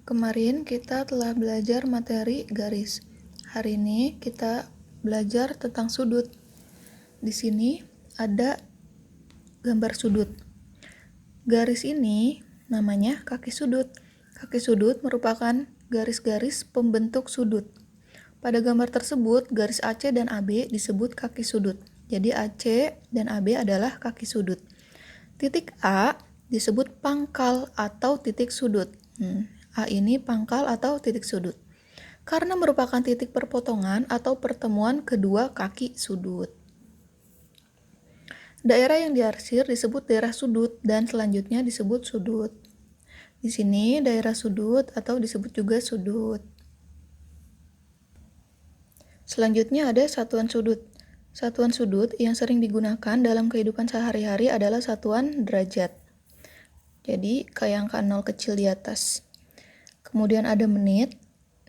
Kemarin kita telah belajar materi garis. Hari ini kita belajar tentang sudut. Di sini ada gambar sudut. Garis ini namanya kaki sudut. Kaki sudut merupakan garis-garis pembentuk sudut. Pada gambar tersebut, garis AC dan AB disebut kaki sudut. Jadi AC dan AB adalah kaki sudut. Titik A disebut pangkal atau titik sudut. A ini pangkal atau titik sudut. Karena merupakan titik perpotongan atau pertemuan kedua kaki sudut. Daerah yang diarsir disebut daerah sudut dan selanjutnya disebut sudut. Di sini daerah sudut atau disebut juga sudut. Selanjutnya ada satuan sudut. Satuan sudut yang sering digunakan dalam kehidupan sehari-hari adalah satuan derajat. Jadi kayak angka 0 kecil di atas. Kemudian ada menit,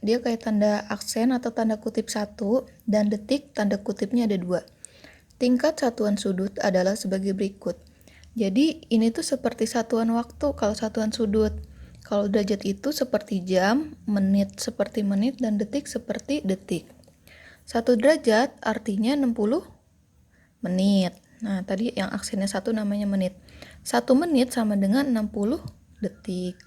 dia kayak tanda aksen atau tanda kutip 1, dan detik tanda kutipnya ada 2. Tingkat satuan sudut adalah sebagai berikut. Jadi ini tuh seperti satuan waktu kalau satuan sudut. Kalau derajat itu seperti jam, menit seperti menit, dan detik seperti detik. 1 derajat artinya 60 menit. Nah, tadi yang aksennya 1 namanya menit. 1 menit sama dengan 60 detik.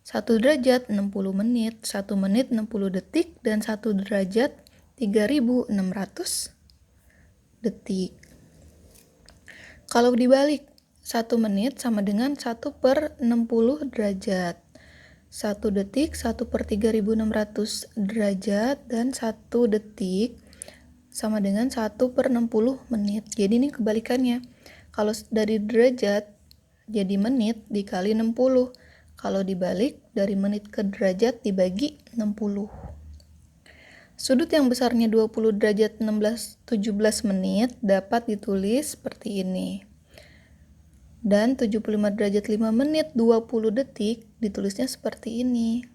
1 derajat 60 menit, 1 menit 60 detik, dan 1 derajat 3600 detik. Kalau dibalik, 1 menit sama dengan 1/60 derajat. 1 detik 1/3600 derajat, dan 1 detik sama dengan 1/60 menit. Jadi ini kebalikannya. Kalau dari derajat jadi menit dikali 60. Kalau dibalik dari menit ke derajat dibagi 60. Sudut yang besarnya 20 derajat 17 menit dapat ditulis seperti ini. Dan 75 derajat 5 menit 20 detik ditulisnya seperti ini.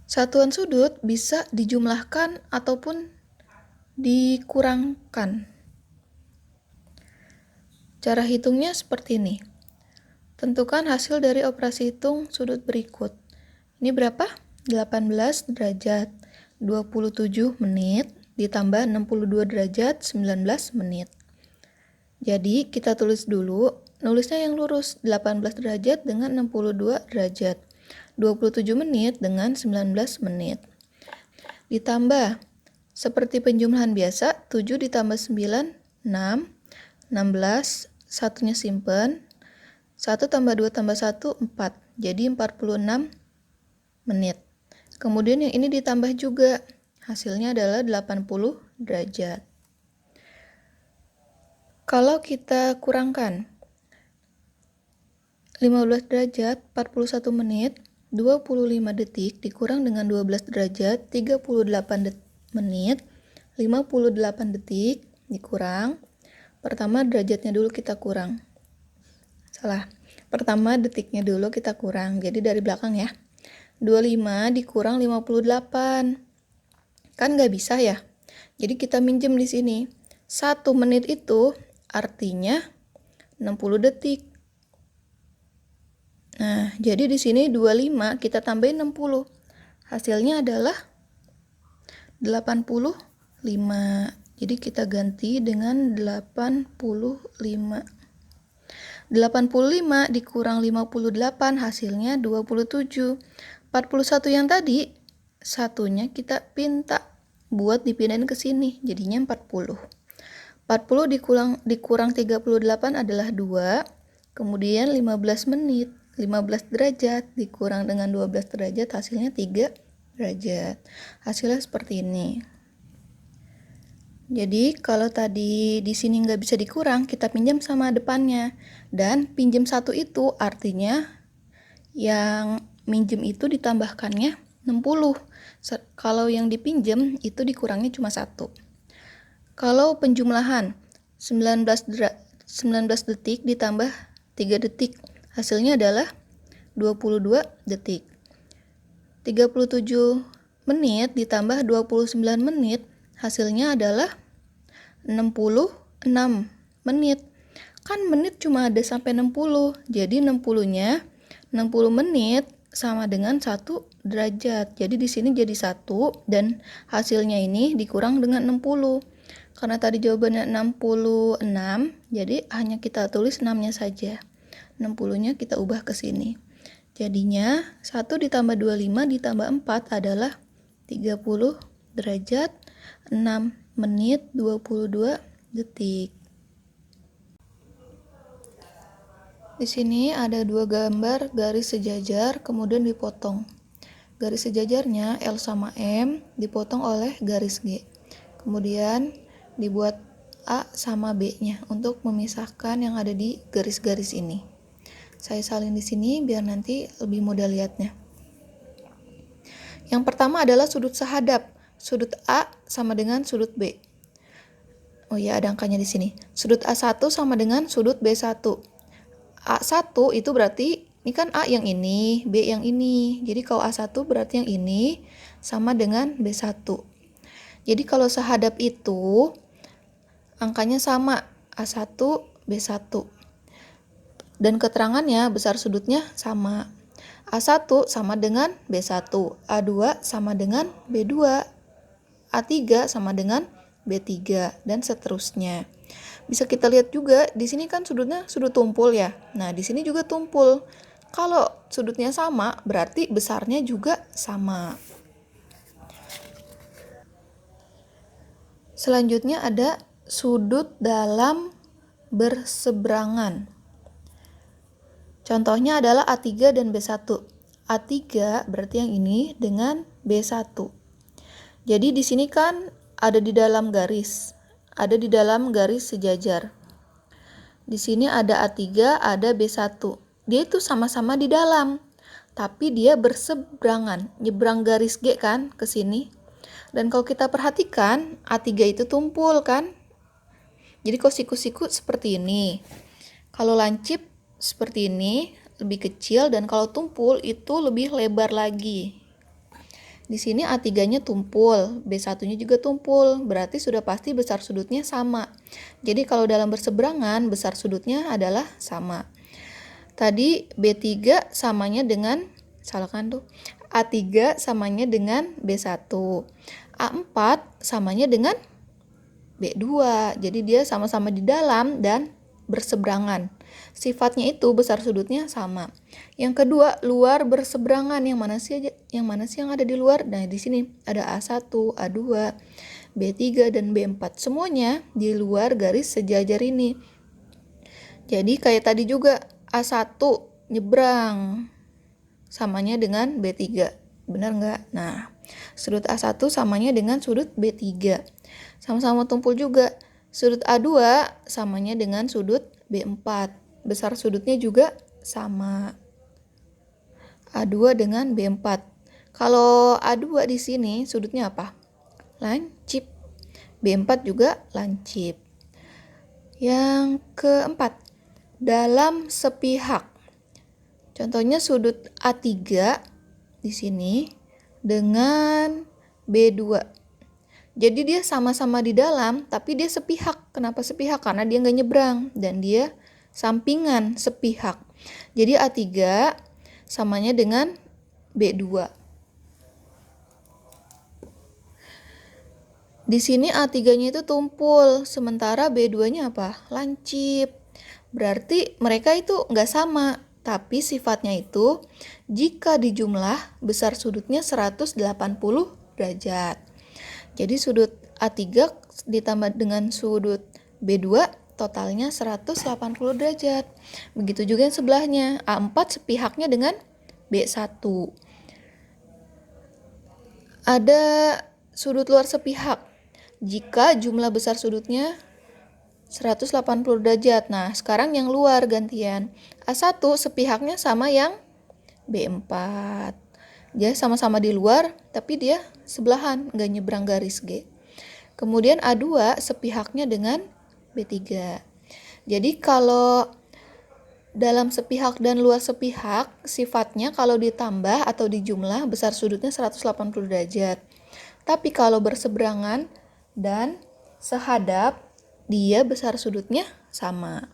Satuan sudut bisa dijumlahkan ataupun dikurangkan. Cara hitungnya seperti ini. Tentukan hasil dari operasi hitung sudut berikut. Ini berapa? 18 derajat 27 menit ditambah 62 derajat 19 menit. Jadi kita tulis dulu, nulisnya yang lurus, 18 derajat dengan 62 derajat. 27 menit dengan 19 menit. Ditambah, seperti penjumlahan biasa, 7 ditambah 9, 6, 16, satunya simpen, 1 tambah 2 tambah 1, 4. Jadi 46 menit. Kemudian yang ini ditambah juga, hasilnya adalah 80 derajat. Kalau kita kurangkan 15 derajat 41 menit 25 detik dikurang dengan 12 derajat 38 menit 58 detik dikurang, pertama derajatnya dulu kita kurang, pertama detiknya dulu kita kurang, jadi dari belakang ya. 25 dikurang 58 kan nggak bisa ya, jadi kita minjem di sini. 1 menit itu artinya 60 detik. Nah, jadi di sini 25 kita tambahin 60. Hasilnya adalah 85. Jadi kita ganti dengan 85. 85 dikurang 58 hasilnya 27. 41 yang tadi satunya kita pinta buat dipindahin ke sini, jadinya 40. 40 dikurang 38 adalah 2, kemudian 15 menit, 15 derajat dikurang dengan 12 derajat hasilnya 3 derajat. Hasilnya seperti ini. Jadi kalau tadi di sini nggak bisa dikurang, kita pinjam sama depannya. Dan pinjam 1 itu artinya yang minjem itu ditambahkannya 60. Kalau yang dipinjam itu dikurangnya cuma 1. Kalau penjumlahan 19 detik ditambah 3 detik, hasilnya adalah 22 detik. 37 menit ditambah 29 menit, hasilnya adalah 66 menit. Kan menit cuma ada sampai 60, jadi 60 menit sama dengan 1 derajat. Jadi di sini jadi 1 dan hasilnya ini dikurang dengan 60. Karena tadi jawabannya 66, jadi hanya kita tulis 6-nya saja. 60-nya kita ubah ke sini. Jadinya 1 ditambah 25 ditambah 4 adalah 30 derajat 6 menit 22 detik. Di sini ada 2 gambar garis sejajar kemudian dipotong. Garis sejajarnya L sama M dipotong oleh garis G. Kemudian dibuat A sama B-nya untuk memisahkan yang ada di garis-garis ini. Saya salin di sini biar nanti lebih mudah lihatnya. Yang pertama adalah sudut sehadap. Sudut A sama dengan sudut B. Oh ya, ada angkanya di sini. Sudut A1 sama dengan sudut B1. A1 itu berarti ini kan A yang ini, B yang ini. Jadi kalau A1 berarti yang ini sama dengan B1. Jadi kalau sehadap itu angkanya sama, A1, B1. Dan keterangannya besar sudutnya sama. A1 sama dengan B1, A2 sama dengan B2, A3 sama dengan B3, dan seterusnya. Bisa kita lihat juga, di sini kan sudutnya sudut tumpul ya. Nah, di sini juga tumpul. Kalau sudutnya sama, berarti besarnya juga sama. Selanjutnya ada sudut dalam berseberangan. Contohnya adalah A3 dan B1. A3 berarti yang ini dengan B1. Jadi di sini kan ada di dalam garis. Ada di dalam garis sejajar. Di sini ada A3, ada B1. Dia itu sama-sama di dalam, tapi dia berseberangan, nyebrang garis G kan ke sini. Dan kalau kita perhatikan, A3 itu tumpul kan. Jadi kalau siku-siku seperti ini. Kalau lancip seperti ini, lebih kecil, dan kalau tumpul itu lebih lebar lagi. Di sini A3-nya tumpul, B1-nya juga tumpul, berarti sudah pasti besar sudutnya sama. Jadi kalau dalam berseberangan, besar sudutnya adalah sama. Tadi B3 samanya dengan, salah kan tuh, A3 samanya dengan B1. A4 samanya dengan B2, jadi dia sama-sama di dalam dan berseberangan. Sifatnya itu besar sudutnya sama. Yang kedua, luar berseberangan. Yang mana sih yang ada di luar? Nah, di sini ada A1, A2, B3 dan B4. Semuanya di luar garis sejajar ini. Jadi kayak tadi juga A1 nyebrang samanya dengan B3. Benar nggak? Nah, sudut A1 samanya dengan sudut B3. Sama-sama tumpul juga. Sudut A2 samanya dengan sudut B4. Besar sudutnya juga sama. A2 dengan B4. Kalau A2 di sini sudutnya apa? Lancip. B4 juga lancip. Yang keempat, dalam sepihak. Contohnya sudut A3 di sini dengan B2. Jadi dia sama-sama di dalam, tapi dia sepihak. Kenapa sepihak? Karena dia nggak nyebrang dan dia sampingan sepihak. Jadi A3 samanya dengan B2. Di sini A3-nya itu tumpul, sementara B2-nya apa? Lancip. Berarti mereka itu nggak sama, tapi sifatnya itu jika dijumlah besar sudutnya 180 derajat. Jadi sudut A3 ditambah dengan sudut B2 totalnya 180 derajat. Begitu juga yang sebelahnya, A4 sepihaknya dengan B1. Ada sudut luar sepihak. Jika jumlah besar sudutnya 180 derajat. Nah, sekarang yang luar gantian. A1 sepihaknya sama yang B4. Dia sama-sama di luar, tapi dia sebelahan, nggak nyebrang garis G. Kemudian A2 sepihaknya dengan B3. Jadi kalau dalam sepihak dan luar sepihak, sifatnya kalau ditambah atau dijumlah, besar sudutnya 180 derajat. Tapi kalau berseberangan dan sehadap, dia besar sudutnya sama.